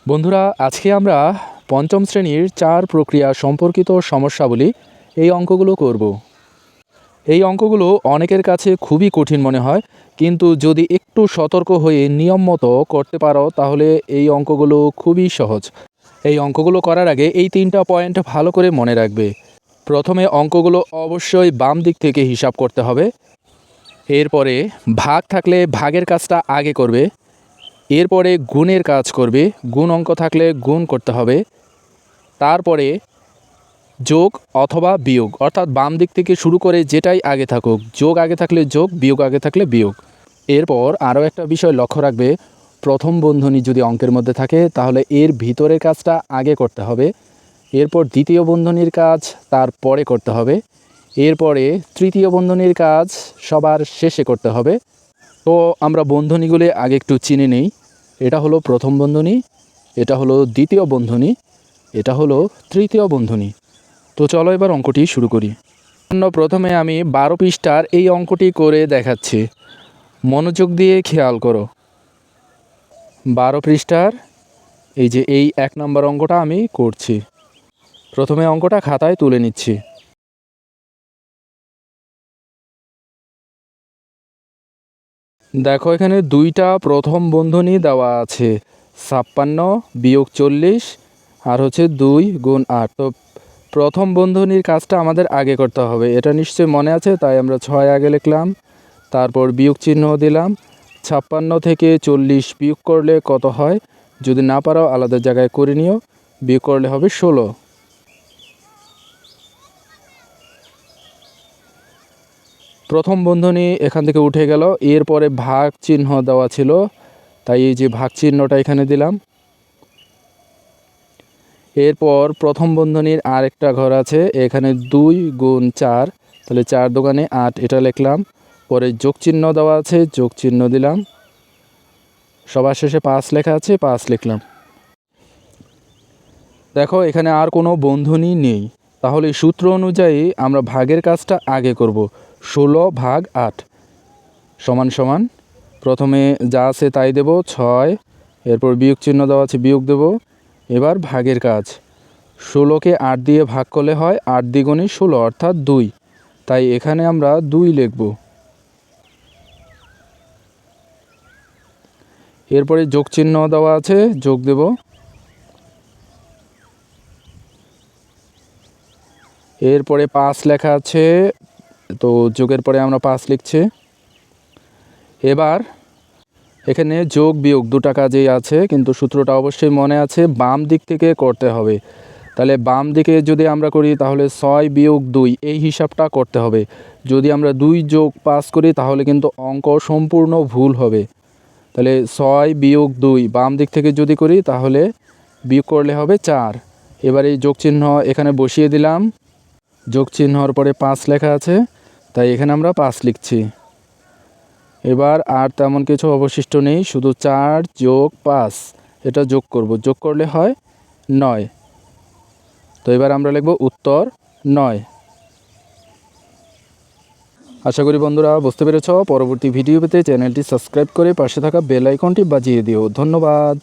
বন্ধুরা, আজকে আমরা পঞ্চম শ্রেণীর 4 প্রক্রিয়া সম্পর্কিত সমস্যাবলী এই অঙ্কগুলো করব। এই অঙ্কগুলো অনেকের কাছে খুবই কঠিন মনে হয়, কিন্তু যদি একটু সতর্ক হয়ে নিয়ম মতো করতে পারো তাহলে এই অঙ্কগুলো খুবই সহজ। এই অঙ্কগুলো করার আগে এই 3টা পয়েন্ট ভালো করে মনে রাখবে। প্রথমে অঙ্কগুলো অবশ্যই বাম দিক থেকে হিসাব করতে হবে। এরপরে ভাগ থাকলে ভাগের কাজটা আগে করবে। এরপরে গুণের কাজ করবে, গুণ অঙ্ক থাকলে গুণ করতে হবে। তারপরে যোগ অথবা বিয়োগ, অর্থাৎ বাম দিক থেকে শুরু করে যেটাই আগে থাকুক, যোগ আগে থাকলে যোগ, বিয়োগ আগে থাকলে বিয়োগ। এরপর আরও একটা বিষয় লক্ষ্য রাখবে, প্রথম বন্ধনী যদি অঙ্কের মধ্যে থাকে তাহলে এর ভিতরের কাজটা আগে করতে হবে। এরপর দ্বিতীয় বন্ধনীর কাজ তারপরে করতে হবে। এরপরে তৃতীয় বন্ধনীর কাজ সবার শেষে করতে হবে। তো আমরা বন্ধনীগুলি আগে একটু চিনে নেই। এটা হলো প্রথম বন্ধনী, এটা হলো দ্বিতীয় বন্ধনী, এটা হলো তৃতীয় বন্ধনী। তো চলো এবার অঙ্কটি শুরু করি। প্রথমে আমি 12 পৃষ্ঠার এই অঙ্কটি করে দেখাচ্ছি, মনোযোগ দিয়ে খেয়াল করো। 12 পৃষ্ঠার এই যে এই 1 নম্বর অঙ্কটা আমি করছি। প্রথমে অঙ্কটা খাতায় তুলে নিচ্ছি। দেখো, এখানে দুইটা প্রথম বন্ধনী দেওয়া আছে, 56 বিয়োগ 40 আর হচ্ছে 2 গুণ 8। তো প্রথম বন্ধনীর কাজটা আমাদের আগে করতে হবে, এটা নিশ্চয়ই মনে আছে, তাই আমরা 6 আগে লিখলাম, তারপর বিয়োগ চিহ্ন দিলাম। 56 থেকে 40 বিয়োগ করলে কত হয়, যদি না পারো আলাদা জায়গায় করে নিও। বিয়োগ করলে হবে 16। প্রথম বন্ধনী এখান থেকে উঠে গেল। এরপরে ভাগ চিহ্ন দেওয়া ছিল, তাই এই যে ভাগ চিহ্নটা এখানে দিলাম। এরপর প্রথম বন্ধনীর আরেকটা ঘর আছে, এখানে 2 গুণ 4, তাহলে 4 দোকানে 8, এটা লিখলাম। পরে যোগ চিহ্ন দেওয়া আছে, যোগ চিহ্ন দিলাম। সবার শেষে 5 লেখা আছে, 5 লিখলাম। দেখো, এখানে আর কোনো বন্ধনী নেই, তাহলে সূত্র অনুযায়ী আমরা ভাগের কাজটা আগে করব। 16 ভাগ 8 সমান সমান, প্রথমে যা আছে তাই দেব 6, এরপর বিয়োগ চিহ্ন দেওয়া আছে, বিয়োগ দেব। এবার ভাগের কাজ, 16কে 8 দিয়ে ভাগ করলে হয় 8 দ্বিগুণে 16, অর্থাৎ 2, তাই এখানে আমরা 2 লিখব। এরপরে যোগ চিহ্ন দেওয়া আছে, যোগ দেব। এরপরে 5 লেখা আছে, তো যোগের পরে আমরা 5 লিখছি। এবার এখানে যোগ বিয়োগ দুটা কাজেই আছে, কিন্তু সূত্রটা অবশ্যই মনে আছে, বাম দিক থেকে করতে হবে। তাহলে বাম দিকে যদি আমরা করি তাহলে 6 বিয়োগ 2 এই হিসাবটা করতে হবে। যদি আমরা 2 যোগ 5 করি তাহলে কিন্তু অঙ্ক সম্পূর্ণ ভুল হবে। তাহলে 6 বিয়োগ 2 বাম দিক থেকে যদি করি তাহলে বিয়োগ করলে হবে 4। এবার এই যোগ চিহ্ন এখানে বসিয়ে দিলাম, যোগ চিহ্নর পরে 5 লেখা আছে, তাই এখানে আমরা 5 লিখছি। এবার আর তেমন কিছু অবশিষ্ট নেই, শুধু 4 যোগ 5 এটা যোগ করব, যোগ করলে হয় 9। তো এবার আমরা লিখব উত্তর 9। আশা করি বন্ধুরা বুঝতে পেরেছ। পরবর্তী ভিডিও পেতে চ্যানেলটি সাবস্ক্রাইব করে পাশে থাকা বেল আইকনটি বাজিয়ে দিও। ধন্যবাদ।